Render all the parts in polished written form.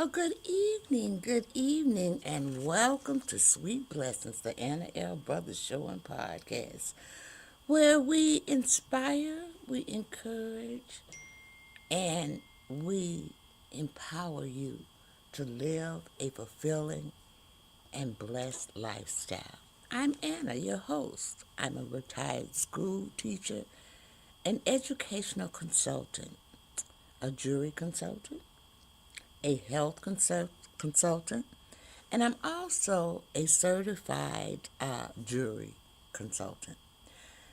Well, good evening, and welcome to Sweet Blessings, the Anna L. Brothers Show and Podcast, where we inspire, we encourage, and we empower you to live a fulfilling and blessed lifestyle. I'm Anna, your host. I'm a retired school teacher, an educational consultant, a jury consultant, a health consultant, and I'm also a certified jury consultant.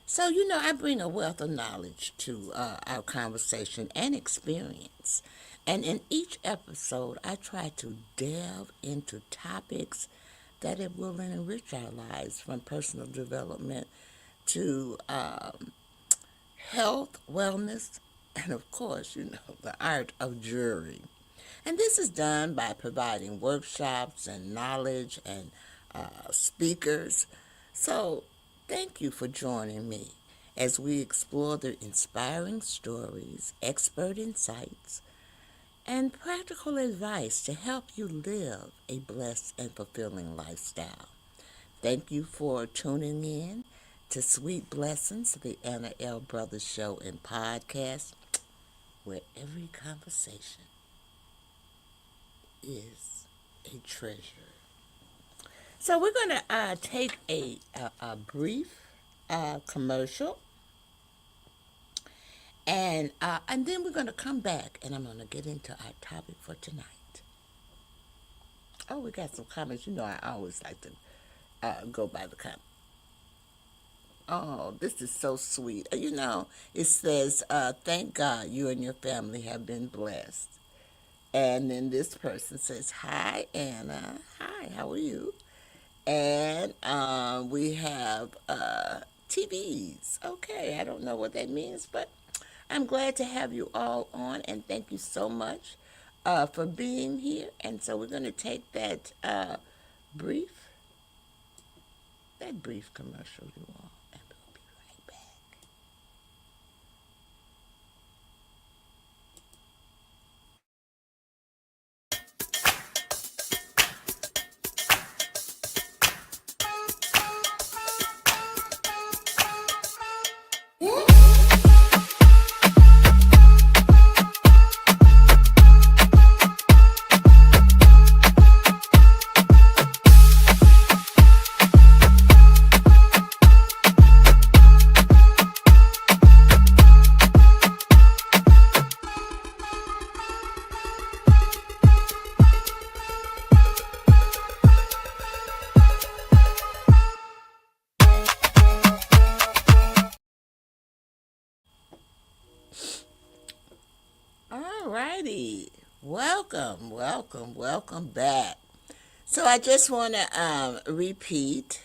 So, I bring a wealth of knowledge to our conversation and experience. And in each episode, I try to delve into topics that it will enrich our lives, from personal development to health, wellness, and of course, the art of jury. And this is done by providing workshops and knowledge and speakers. So, thank you for joining me as we explore the inspiring stories, expert insights, and practical advice to help you live a blessed and fulfilling lifestyle. Thank you for tuning in to Sweet Blessings, the Anna L. Brothers Show and Podcast, where every conversation is a treasure. So we're going to take a brief commercial, and then we're going to come back, and I'm going to get into our topic for tonight. Oh, we got some comments. I always like to go by the comments. Oh, this is so sweet. It says, thank God you and your family have been blessed. And then this person says, hi, Anna. Hi, how are you? And we have TVs. Okay, I don't know what that means, but I'm glad to have you all on, and thank you so much for being here. And so we're going to take brief, that brief commercial, you all, and we'll be right back. All righty. Welcome back. So I just want to repeat.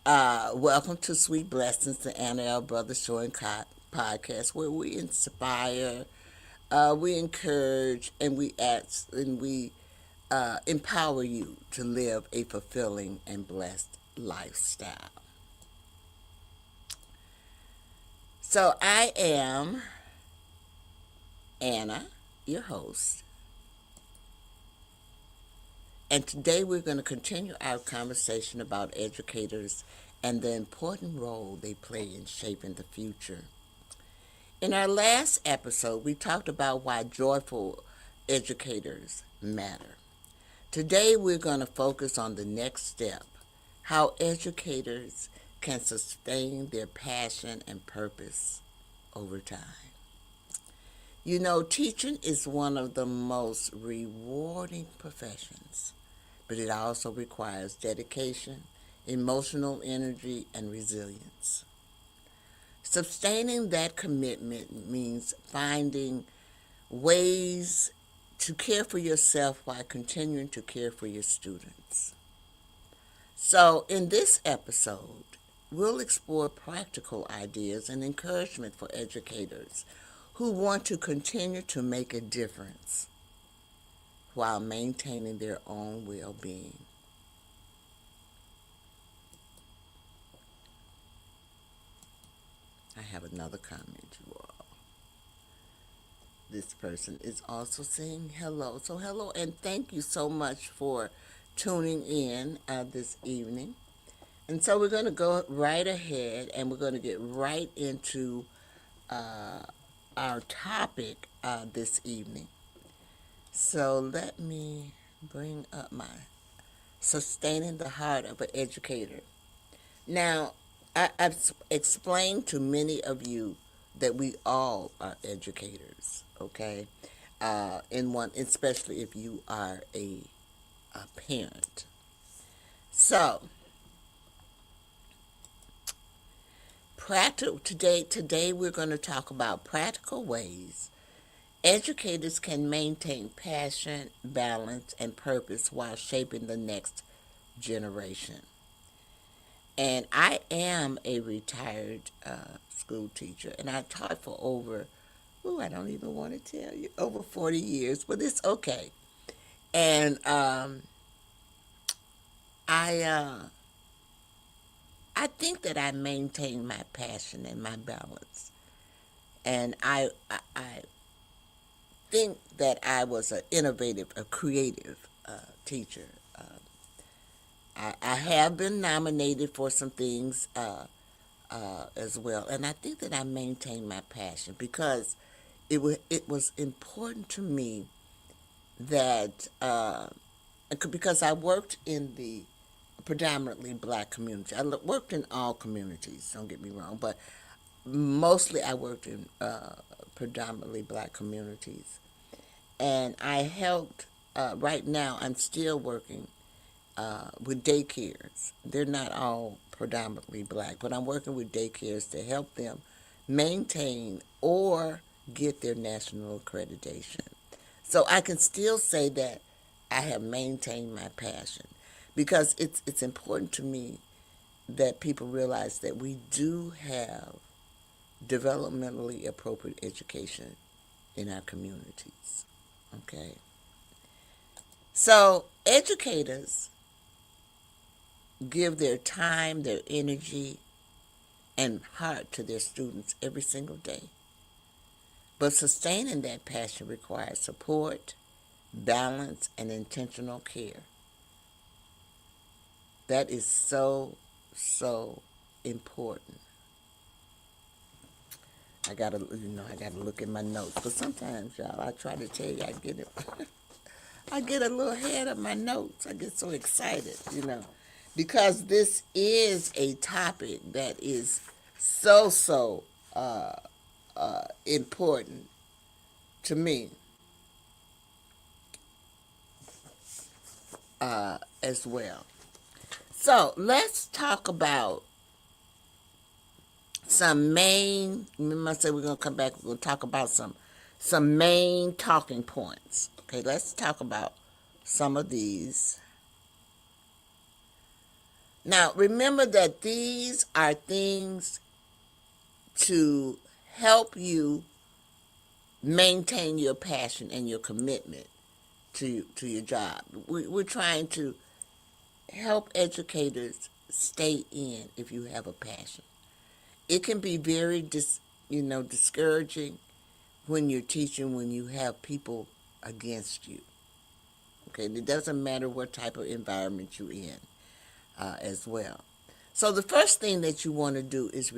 Welcome to Sweet Blessings, the Anna L. Brothers Show and Podcast, where we inspire, we encourage, and we empower you to live a fulfilling and blessed lifestyle. So I am Anna, your host, and today we're going to continue our conversation about educators and the important role they play in shaping the future. In our last episode, we talked about why joyful educators matter. Today, we're going to focus on the next step, how educators can sustain their passion and purpose over time. Teaching is one of the most rewarding professions, but it also requires dedication, emotional energy, and resilience. Sustaining that commitment means finding ways to care for yourself while continuing to care for your students. So, in this episode, we'll explore practical ideas and encouragement for educators who want to continue to make a difference while maintaining their own well-being. I have another comment, you all. this person is also saying hello. So hello and thank you so much for tuning in this evening. And so we're going to go right ahead and we're going to get right into uh, our topic this evening. So let me bring up my sustaining the heart of an educator. Now, I've explained to many of you that we all are educators, okay? In one, especially if you are a parent. So, today we're going to talk about practical ways educators can maintain passion, balance, and purpose while shaping the next generation. And I am a retired school teacher, and I taught for over, I don't even want to tell you, over 40 years, but it's okay. And I, uh, I think that I maintain my passion and my balance. And I think that I was an innovative, a creative teacher. I have been nominated for some things as well, and I think that I maintain my passion because it was important to me that because I worked in the predominantly black community. Worked in all communities. Don't get me wrong, but mostly I worked in predominantly black communities, and I helped. Right now, I'm still working with daycares. They're not all predominantly black, but I'm working with daycares to help them maintain or get their national accreditation. So I can still say that I have maintained my passion because it's important to me that people realize that we do have developmentally appropriate education in our communities. Okay? So educators give their time, their energy, and heart to their students every single day. But sustaining that passion requires support, balance, and intentional care. That is so, so important. I gotta look at my notes. But sometimes, y'all, I try to tell you, I get a little ahead of my notes. I get so excited, because this is a topic that is so, so important to me as well. So let's talk about some main. Remember, I said we're gonna come back. We're gonna talk about some main talking points. Okay, let's talk about some of these. Now, remember that these are things to help you maintain your passion and your commitment to your job. We're trying to help educators stay in if you have a passion. It can be very discouraging when you're teaching when you have people against you. Okay, it doesn't matter what type of environment you're in as well. So the first thing that you want to do is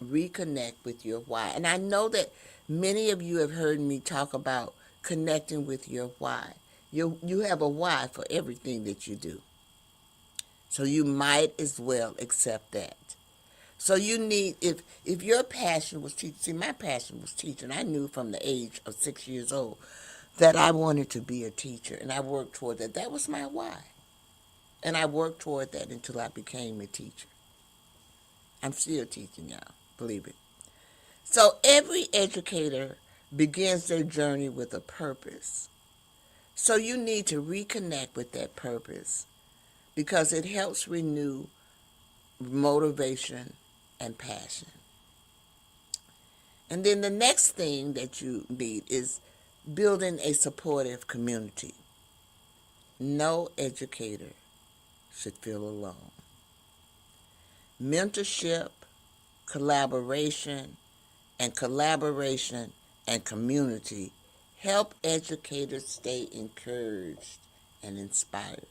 reconnect with your why. And I know that many of you have heard me talk about connecting with your why. You have a why for everything that you do. So you might as well accept that. So you need, if your passion was teaching, see, my passion was teaching. I knew from the age of 6 years old that I wanted to be a teacher, and I worked toward that. That was my why. And I worked toward that until I became a teacher. I'm still teaching, y'all, believe it. So every educator begins their journey with a purpose. So you need to reconnect with that purpose because it helps renew motivation and passion. And then the next thing that you need is building a supportive community. No educator should feel alone. Mentorship, collaboration and community help educators stay encouraged and inspired.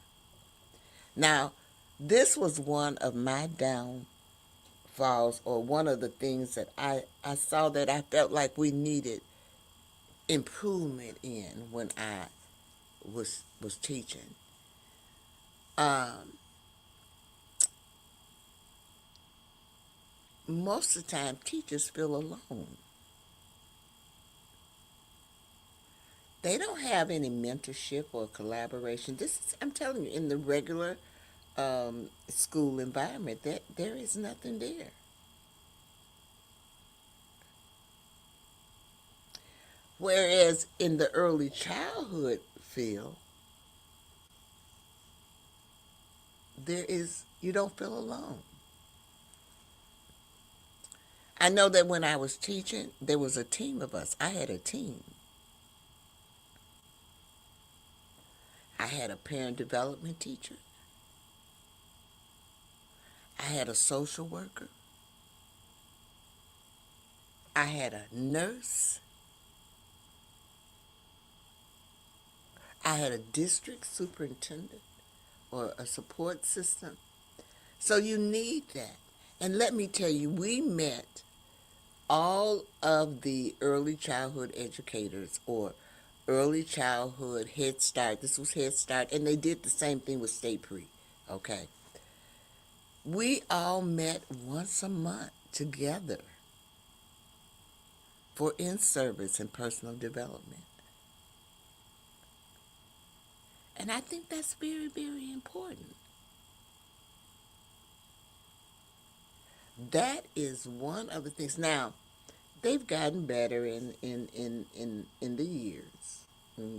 Now, this was one of my downfalls, or one of the things that I saw that I felt like we needed improvement in when I was teaching. Um, Most of the time, teachers feel alone. They don't have any mentorship or collaboration. This is, I'm telling you, in the regular school environment, that there is nothing there. Whereas in the early childhood field, you don't feel alone. I know that when I was teaching, there was a team of us. I had a team. I had a parent development teacher. I had a social worker. I had a nurse. I had a district superintendent or a support system. So you need that. And let me tell you, we met all of the early childhood educators, or early childhood Head Start. This was Head Start, and they did the same thing with State Pre. Okay. We all met once a month together for in-service and personal development. And I think that's very, very important. That is one of the things. Now, they've gotten better in the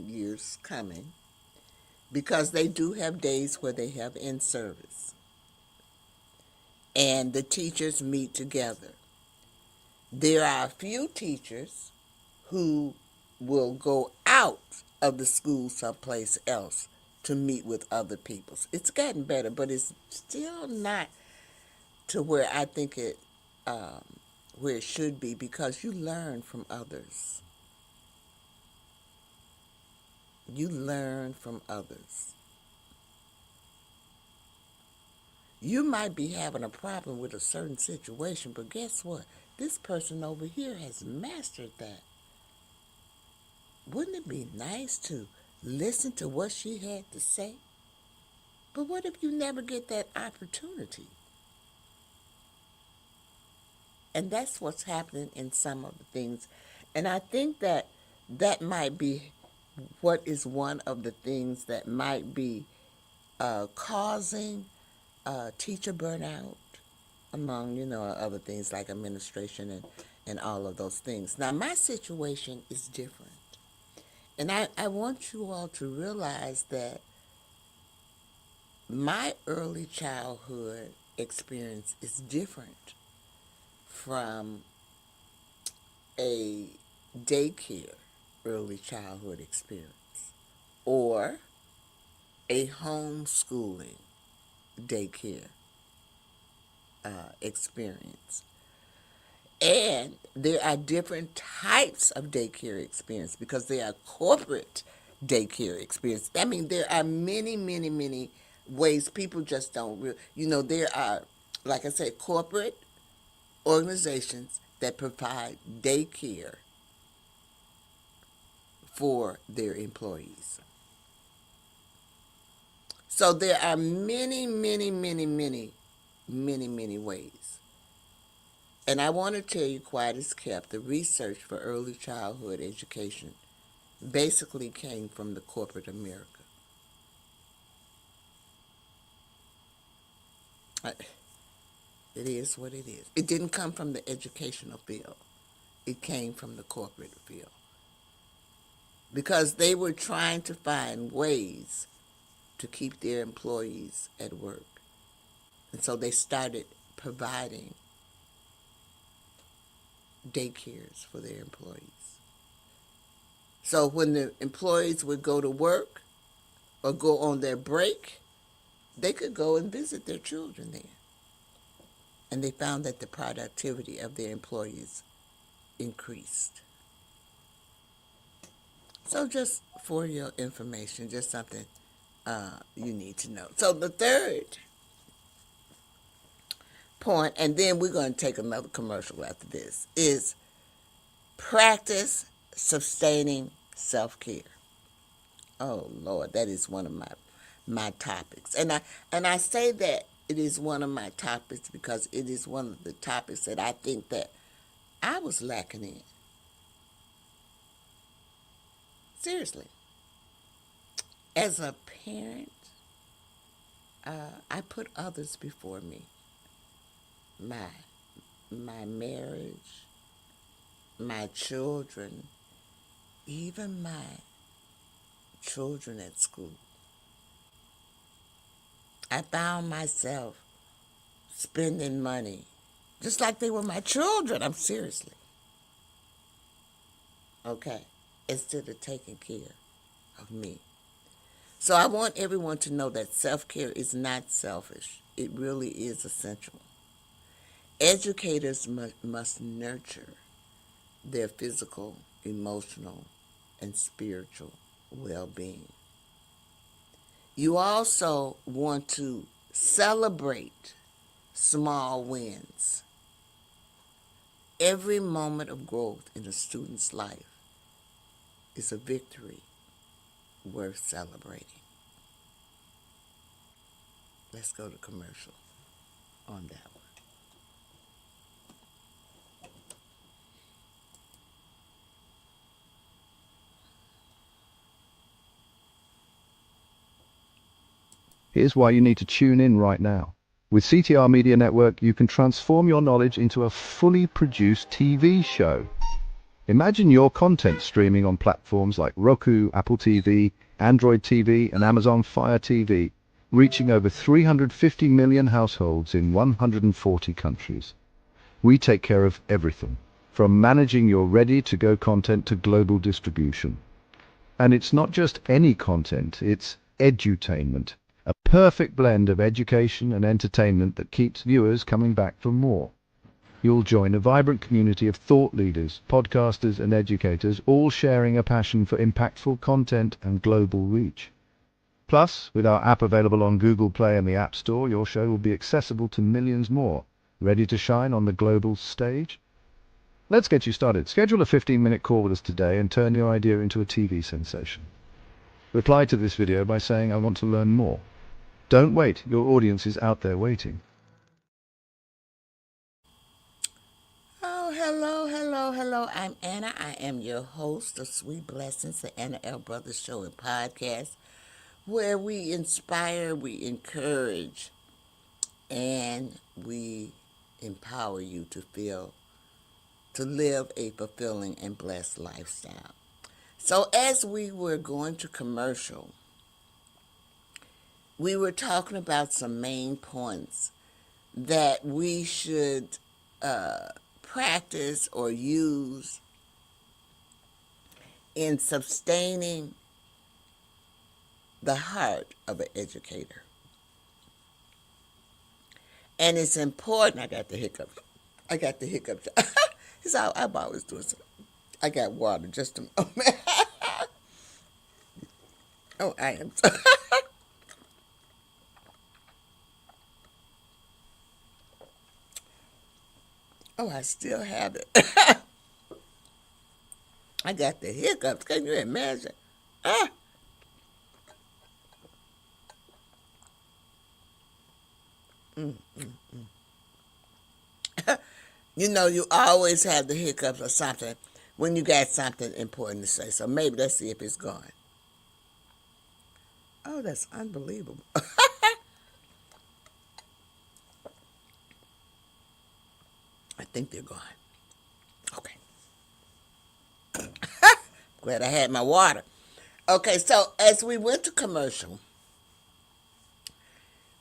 years coming, because they do have days where they have in-service. And the teachers meet together. There are a few teachers who will go out of the school someplace else to meet with other people. It's gotten better, but it's still not to where I think um, where it should be, because you learn from others. You learn from others. You might be having a problem with a certain situation, but guess what? This person over here has mastered that. Wouldn't it be nice to listen to what she had to say? But what if you never get that opportunity? And that's what's happening in some of the things. And I think that that might be what is one of the things that might be causing teacher burnout, among, other things like administration and all of those things. Now, my situation is different. And I want you all to realize that my early childhood experience is different from a daycare early childhood experience, or a homeschooling daycare experience. And there are different types of daycare experience, because there are corporate daycare experience. I mean, there are many, many, many ways. People just don't there are, like I said, corporate organizations that provide daycare for their employees. So there are many, many, many, many, many, many ways. And I want to tell you, quiet as kept, the research for early childhood education basically came from the corporate America. It is what it is. It didn't come from the educational field. It came from the corporate field. Because they were trying to find ways to keep their employees at work. And so they started providing daycares for their employees. So when the employees would go to work or go on their break, they could go and visit their children there. And they found that the productivity of their employees increased. So just for your information, just something you need to know. So the third point, and then we're going to take another commercial after this, is practice sustaining self-care. Oh Lord, that is one of my topics. And I say that it is one of my topics because it is one of the topics that I think that I was lacking in. Seriously. As a parent, I put others before me. My my marriage, my children, even my children at school. I found myself spending money just like they were my children. I'm seriously, okay, instead of taking care of me. So I want everyone to know that self-care is not selfish. It really is essential. Educators must nurture their physical, emotional, and spiritual well-being. You also want to celebrate small wins. Every moment of growth in a student's life is a victory worth celebrating. Let's go to commercial on that one. Here's why you need to tune in right now. With CTR Media Network, you can transform your knowledge into a fully produced TV show. Imagine your content streaming on platforms like Roku, Apple TV, Android TV, and Amazon Fire TV, reaching over 350 million households in 140 countries. We take care of everything, from managing your ready-to-go content to global distribution. And it's not just any content, it's edutainment, a perfect blend of education and entertainment that keeps viewers coming back for more. You'll join a vibrant community of thought leaders, podcasters and educators, all sharing a passion for impactful content and global reach. Plus, with our app available on Google Play and the App Store, your show will be accessible to millions more, ready to shine on the global stage. Let's get you started. Schedule a 15-minute call with us today and turn your idea into a TV sensation. Reply to this video by saying, "I want to learn more." Don't wait, your audience is out there waiting. Oh, hello, hello, hello. I'm Anna. I am your host of Sweet Blessings, the Anna L. Brothers Show and Podcast, where we inspire, we encourage, and we empower you to live a fulfilling and blessed lifestyle. So as we were going to commercial, we were talking about some main points that we should practice or use in sustaining the heart of an educator. And it's important. I got the hiccups. It's how I'm always doing something. I got water just a moment. Oh, I am. Oh, I still have it. I got the hiccups. Can you imagine? Ah. You know, you always have the hiccups or something when you got something important to say. So maybe let's see if it's gone. Oh, that's unbelievable. I think they're gone. Okay. Glad I had my water. Okay, so as we went to commercial,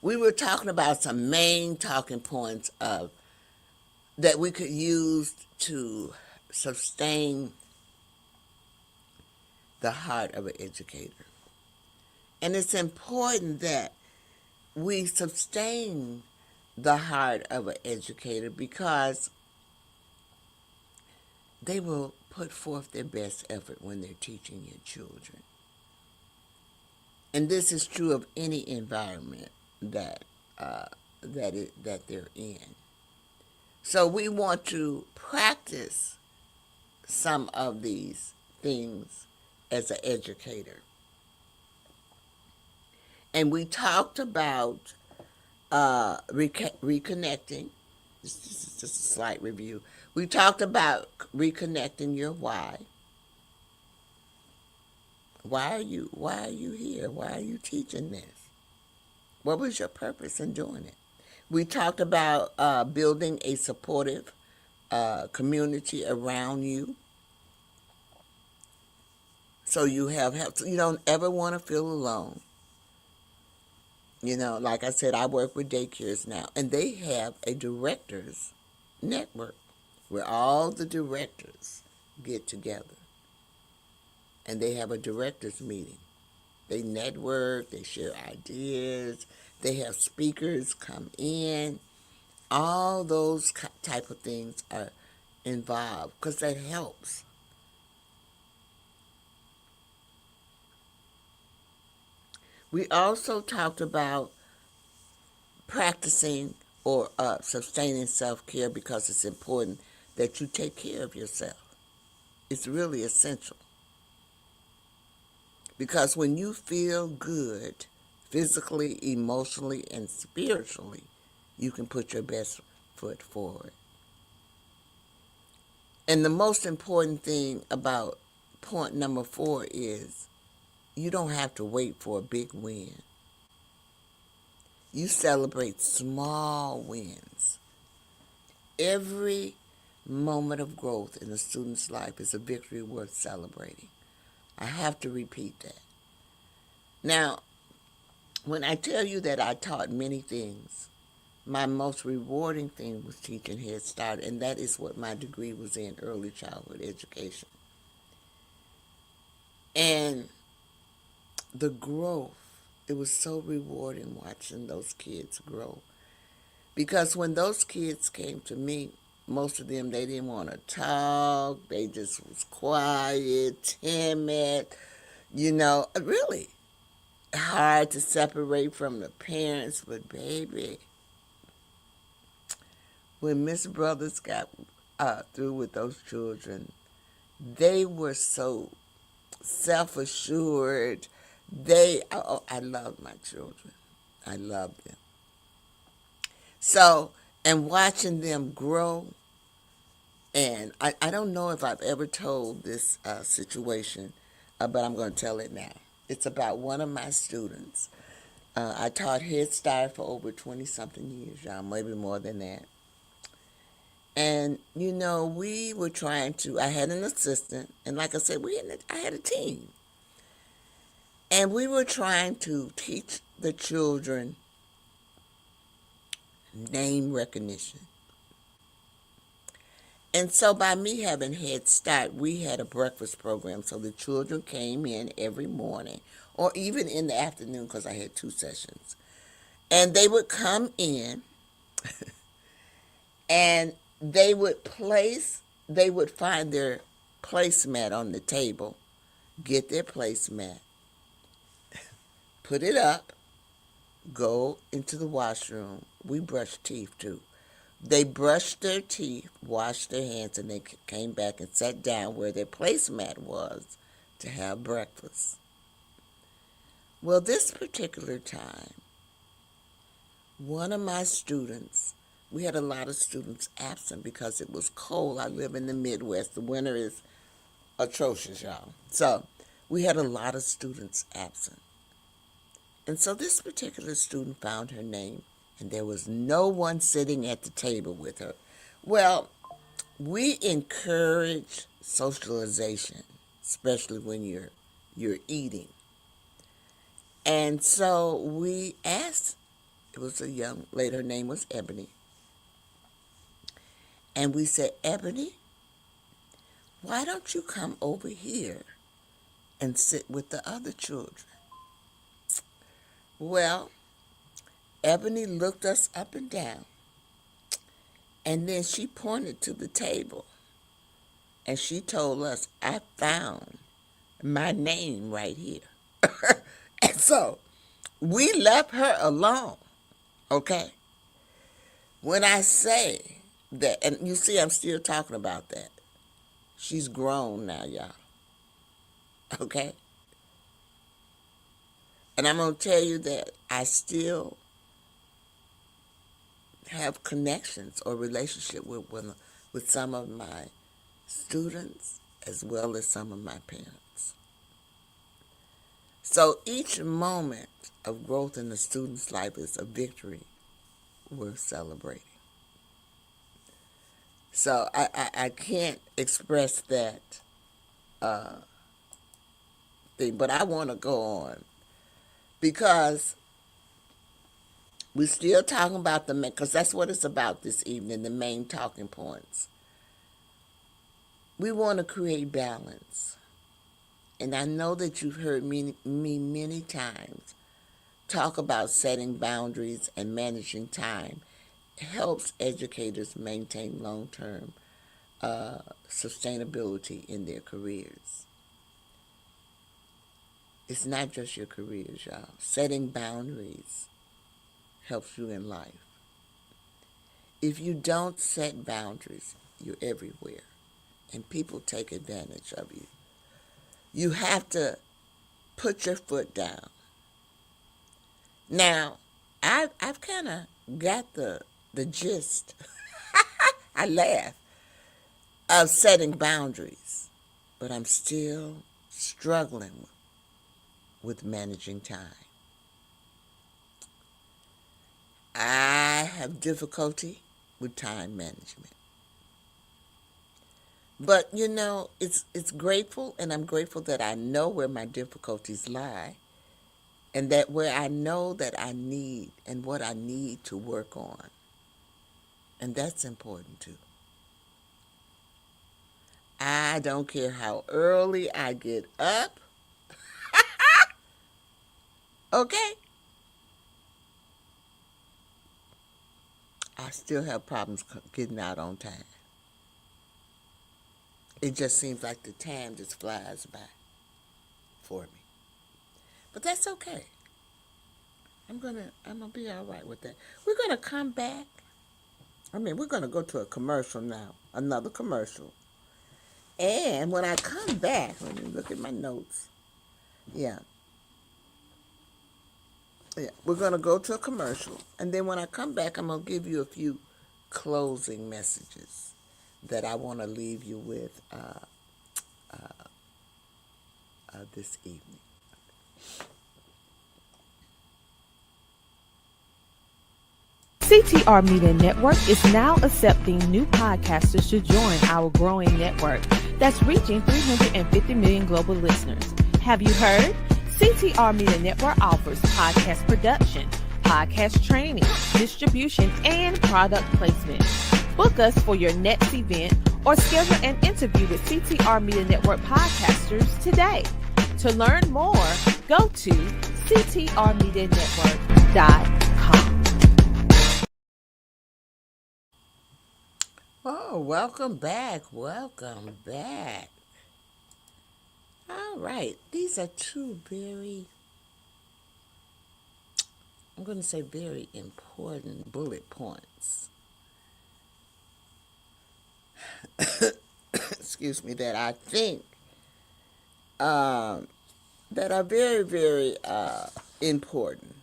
we were talking about some main talking points of that we could use to sustain the heart of an educator. And it's important that we sustain the heart of an educator because they will put forth their best effort when they're teaching your children. And this is true of any environment that that they're in. So we want to practice some of these things as an educator. And we talked about reconnecting. This is just a slight review. We talked about reconnecting your why. Why are you here? Why are you teaching this? What was your purpose in doing it? We talked about building a supportive community around you, so you have help. So you don't ever want to feel alone. You know, like I said, I work with daycares now, and they have a directors network where all the directors get together and they have a directors meeting. They network, they share ideas, they have speakers come in. All those type of things are involved because that helps. We also talked about practicing or sustaining self-care because it's important that you take care of yourself. It's really essential because when you feel good physically, emotionally, and spiritually, you can put your best foot forward. And the most important thing about point number 4 is you don't have to wait for a big win. You celebrate small wins. Every moment of growth in a student's life is a victory worth celebrating. I have to repeat that. Now, when I tell you that I taught many things, my most rewarding thing was teaching Head Start, and that is what my degree was in, early childhood education. And the growth, it was so rewarding watching those kids grow. Because when those kids came to me, most of them, they didn't want to talk. They just was quiet, timid, really hard to separate from the parents. But baby, when Miss Brothers got through with those children, they were so self-assured. I loved my children. I loved them. So, and watching them grow, and I don't know if I've ever told this situation, but I'm going to tell it now. It's about one of my students. I taught Head Start for over 20-something years, y'all, maybe more than that. And, we were trying to, I had an assistant, and like I said, I had a team. And we were trying to teach the children name recognition. And so by me having Head Start, we had a breakfast program. So the children came in every morning or even in the afternoon because I had 2 sessions. And they would come in and they would find their placemat on the table, get their placemat, put it up, go into the washroom. We brush teeth too. They brushed their teeth, washed their hands, and they came back and sat down where their placemat was to have breakfast. Well, this particular time, one of my students, we had a lot of students absent because it was cold. I live in the Midwest. The winter is atrocious, y'all. So we had a lot of students absent. And so this particular student found her name, and there was no one sitting at the table with her. Well, we encourage socialization, especially when you're eating. And so we asked, it was a young lady, her name was Ebony. And we said, Ebony, why don't you come over here and sit with the other children? Well, Ebony looked us up and down, and then she pointed to the table. And she told us, I found my name right here. And so we left her alone, okay? When I say that, and you see, I'm still talking about that. She's grown now, y'all, okay? And I'm going to tell you that I still have connections or relationship with some of my students as well as some of my parents. So each moment of growth in the student's life is a victory worth celebrating. So I can't express that thing, but I want to go on because we're still talking about because that's what it's about this evening, the main talking points. We want to create balance. And I know that you've heard me many times talk about setting boundaries and managing time. It helps educators maintain long-term sustainability in their careers. It's not just your careers, y'all. Setting boundaries helps you in life. If you don't set boundaries, you're everywhere, and people take advantage of you. You have to put your foot down. Now, I've kind of got the gist. I laugh of setting boundaries, but I'm still struggling with managing time. I have difficulty with time management. But you know, it's grateful, and I'm grateful that I know where my difficulties lie, and that where I know that I need and what I need to work on. And that's important too. I don't care how early I get up, okay? I still have problems getting out on time. It just seems like the time just flies by for me. But that's okay. I'm gonna be all right with that. We're gonna come back. We're gonna go to a commercial now, another commercial. And when I come back, let me look at my notes. Yeah, yeah. We're gonna go to a commercial, and then when I come back, I'm gonna give you a few closing messages that I want to leave you with this evening. CTR Media Network is now accepting new podcasters to join our growing network that's reaching 350 million global listeners. Have you heard? CTR Media Network offers podcast production, podcast training, distribution, and product placement. Book us for your next event or schedule an interview with CTR Media Network podcasters today. To learn more, go to ctrmedianetwork.com. Oh, welcome back. Welcome back. All right. These are two I'm going to say very important bullet points. Excuse me, that I think that are very important.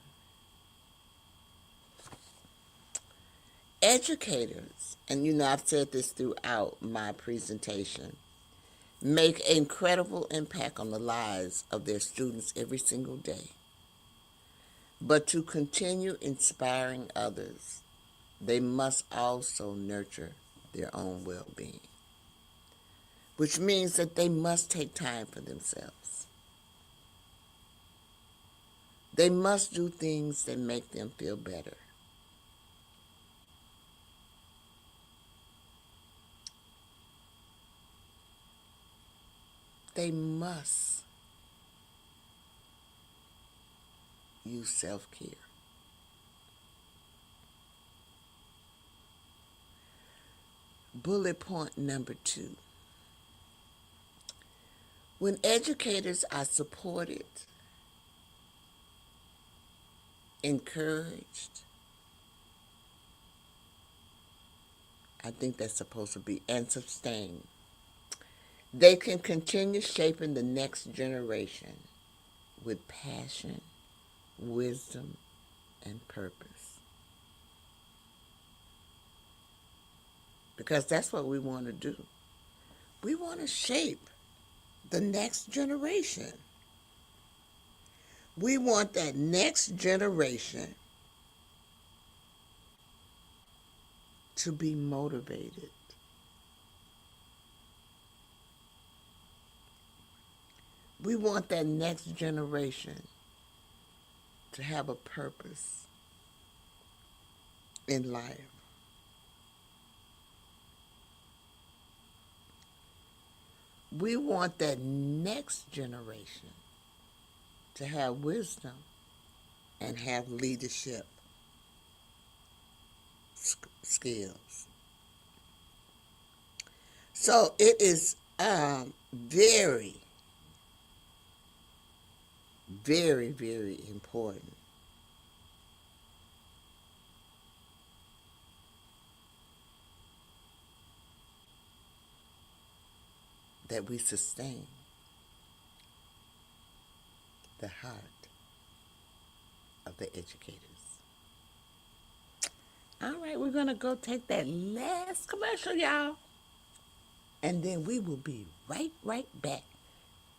Educators, and you know I've said this throughout my presentation, make an incredible impact on the lives of their students every single day. But to continue inspiring others, they must also nurture their own well-being, which means that they must take time for themselves. They must do things that make them feel better. They must use self-care. Bullet point number 2. When educators are supported, encouraged, I think that's supposed to be, and sustained, they can continue shaping the next generation with passion, wisdom, and purpose. Because that's what we want to do. We want to shape the next generation. We want that next generation to be motivated. We want that next generation to have a purpose in life. We want that next generation to have wisdom and have leadership skills. So it is very, very, very important that we sustain the heart of the educators. All right, we're going to go take that last commercial, y'all. And then we will be right back.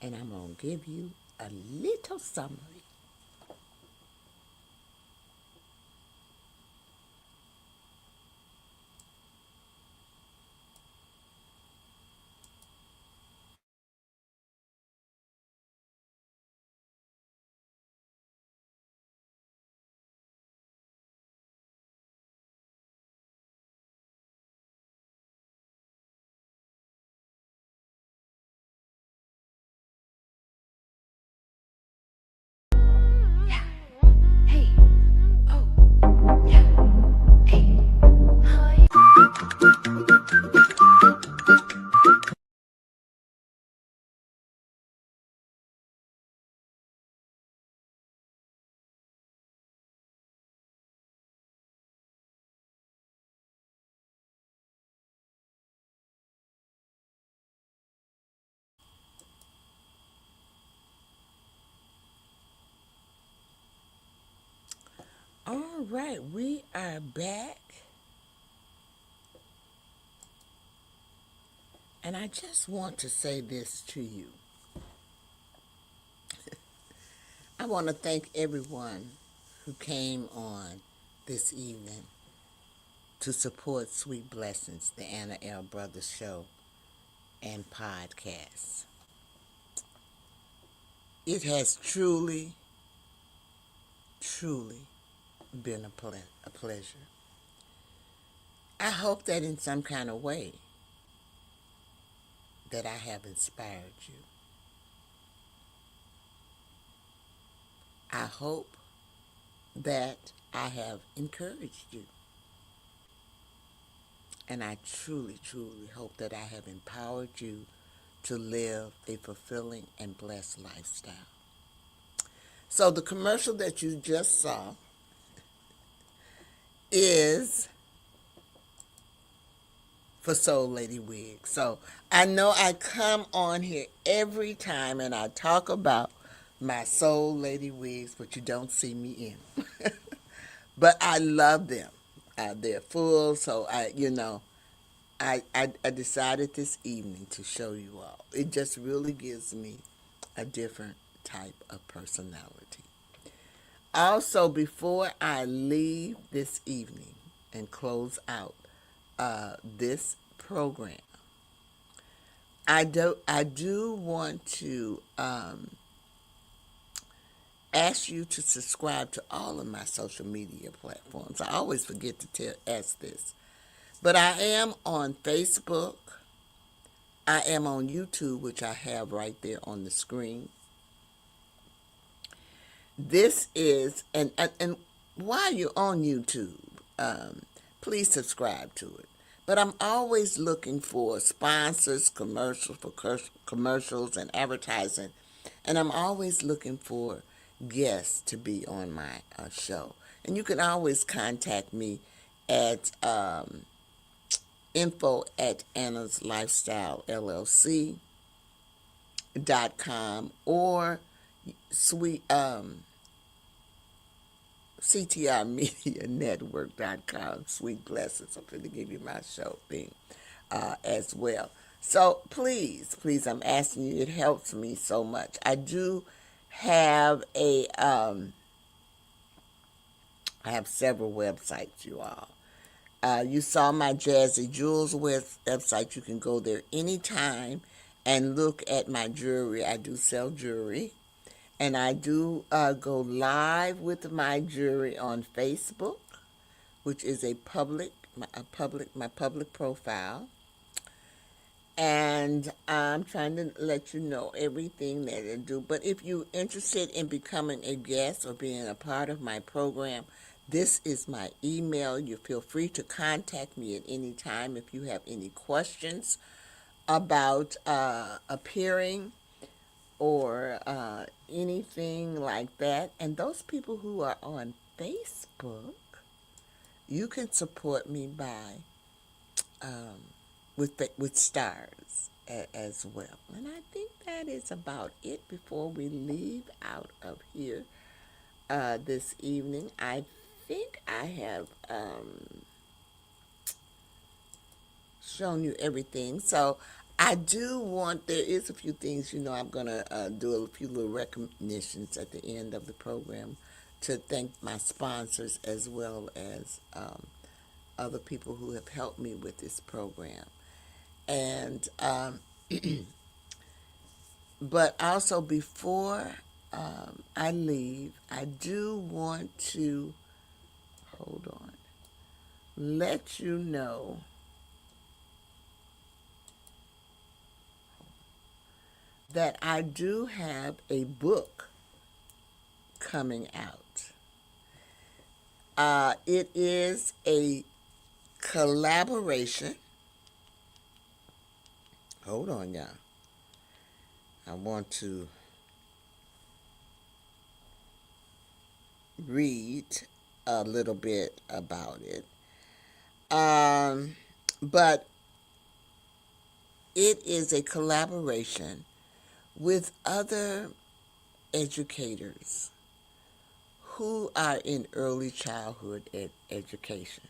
And I'm going to give you a little summary. All right, we are back. And I just want to say this to you. I want to thank everyone who came on this evening to support Sweet Blessings, the Anna L. Brothers Show and podcast. It has truly, truly been a pleasure. I hope that in some kind of way that I have inspired you. I hope that I have encouraged you. And I truly, truly hope that I have empowered you to live a fulfilling and blessed lifestyle. So the commercial that you just saw is for Soul Lady Wig. So I know I come on here every time and I talk about my Soul Lady wigs, but you don't see me in. But I love them. They're full, so I decided this evening to show you all. It just really gives me a different type of personality. Also, before I leave this evening and close out this program, I do want to ask you to subscribe to all of my social media platforms. I always forget to ask this. But I am on Facebook. I am on YouTube, which I have right there on the screen. This is, and while you're on YouTube, please subscribe to it. But I'm always looking for sponsors, commercials and advertising, and I'm always looking for guests to be on my show. And you can always contact me at info at Anna's Lifestyle LLC.com or sweet CTRmedianetwork.com. Sweet blessings. I'm going to give you my show thing as well. So please, I'm asking you. It helps me so much. I do have I have several websites, you all. You saw my Jazzy Jewels website. You can go there anytime and look at my jewelry. I do sell jewelry. And I do go live with my jewelry on Facebook, which is my public profile. And I'm trying to let you know everything that I do. But if you're interested in becoming a guest or being a part of my program, this is my email. You feel free to contact me at any time if you have any questions about appearing or anything like that. And those people who are on Facebook, you can support me by with stars as well. And I think that is about it before we leave out of here this evening. I think I have shown you everything. So I do want, there is a few things, I'm going to do a few little recognitions at the end of the program to thank my sponsors as well as other people who have helped me with this program. And, but also before I leave, I do want to, hold on, let you know that I do have a book coming out. It is a collaboration. Hold on, y'all. I want to read a little bit about it. But it is a collaboration with other educators who are in early childhood education.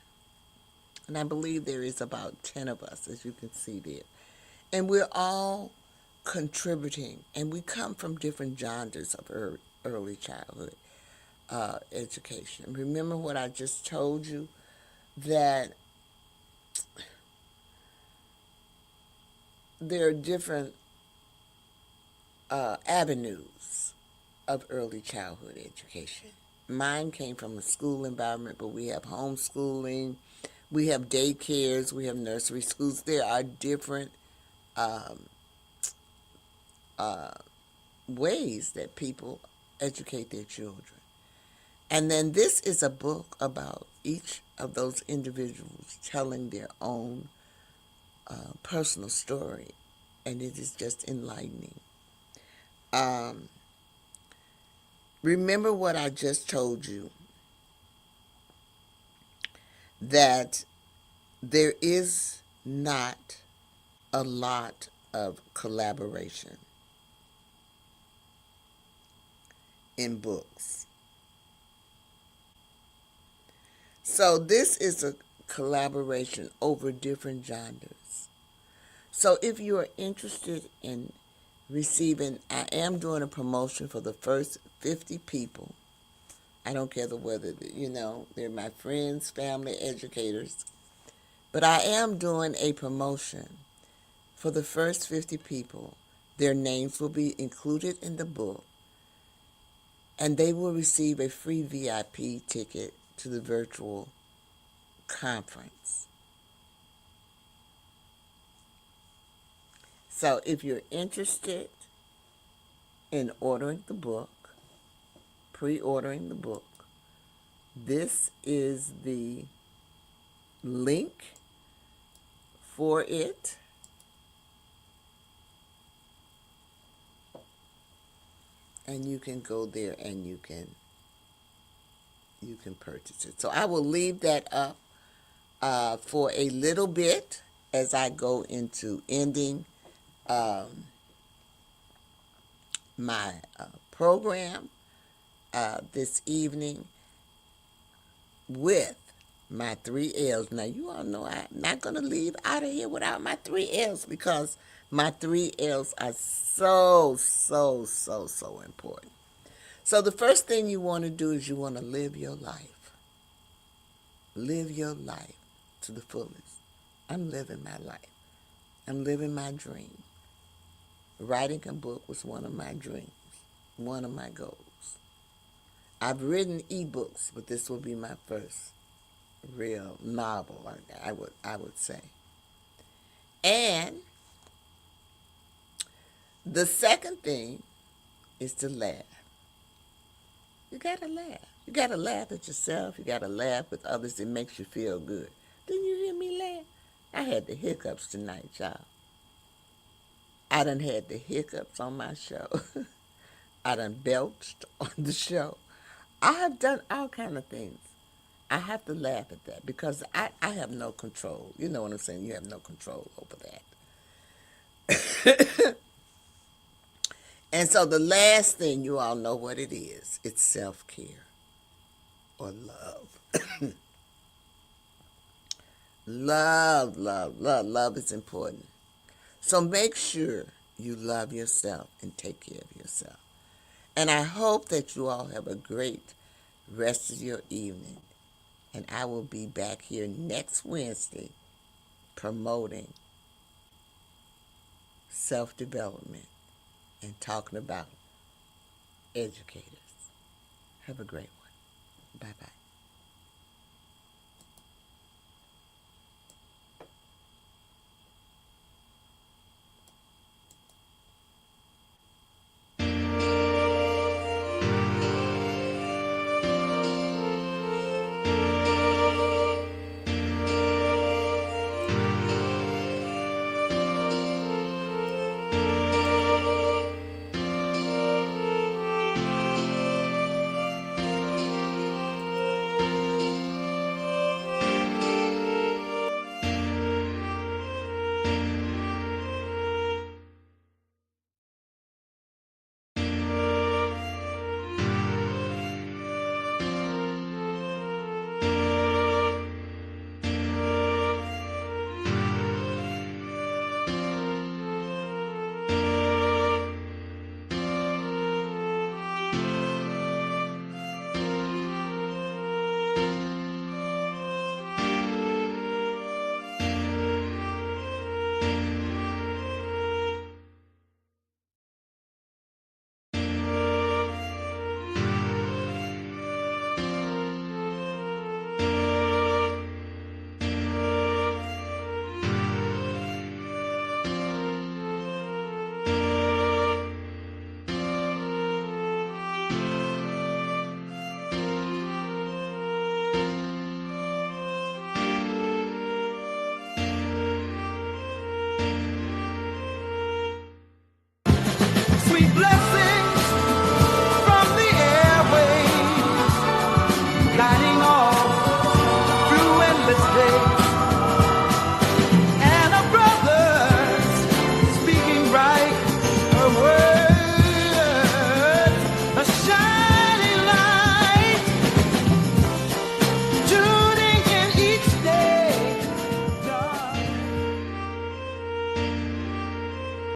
And I believe there is about 10 of us, as you can see there. And we're all contributing, and we come from different genres of early childhood education. Remember what I just told you, that there are different avenues of early childhood education. Mine came from a school environment, but we have homeschooling, we have daycares, we have nursery schools. There are different ways that people educate their children. And then this is a book about each of those individuals telling their own personal story, and it is just enlightening. Remember what I just told you, that there is not a lot of collaboration in books. So this is a collaboration over different genres. So if you are interested in receiving, I am doing a promotion for the first 50 people. I don't care whether, they're my friends, family, educators. But I am doing a promotion for the first 50 people. Their names will be included in the book, and they will receive a free VIP ticket to the virtual conference. So if you're interested in ordering the book, pre-ordering the book, this is the link for it. And you can go there and you can purchase it. So I will leave that up for a little bit as I go into ending my program this evening with my 3 L's. Now, you all know I'm not going to leave out of here without my 3 L's, because my 3 L's are so, so, so, so important. So the first thing you want to do is you want to live your life. Live your life to the fullest. I'm living my life. I'm living my dream. Writing a book was one of my dreams, one of my goals. I've written ebooks, but this will be my first real novel, I would say. And the second thing is to laugh. You gotta laugh. You gotta laugh at yourself. You gotta laugh with others. It makes you feel good. Didn't you hear me laugh? I had the hiccups tonight, y'all. I done had the hiccups on my show. I done belched on the show. I have done all kind of things. I have to laugh at that because I have no control. You know what I'm saying? You have no control over that. And so the last thing, you all know what it is. It's self-care or love. Love, love, love. Love is important. So make sure you love yourself and take care of yourself. And I hope that you all have a great rest of your evening. And I will be back here next Wednesday promoting self-development and talking about educators. Have a great one. Bye-bye.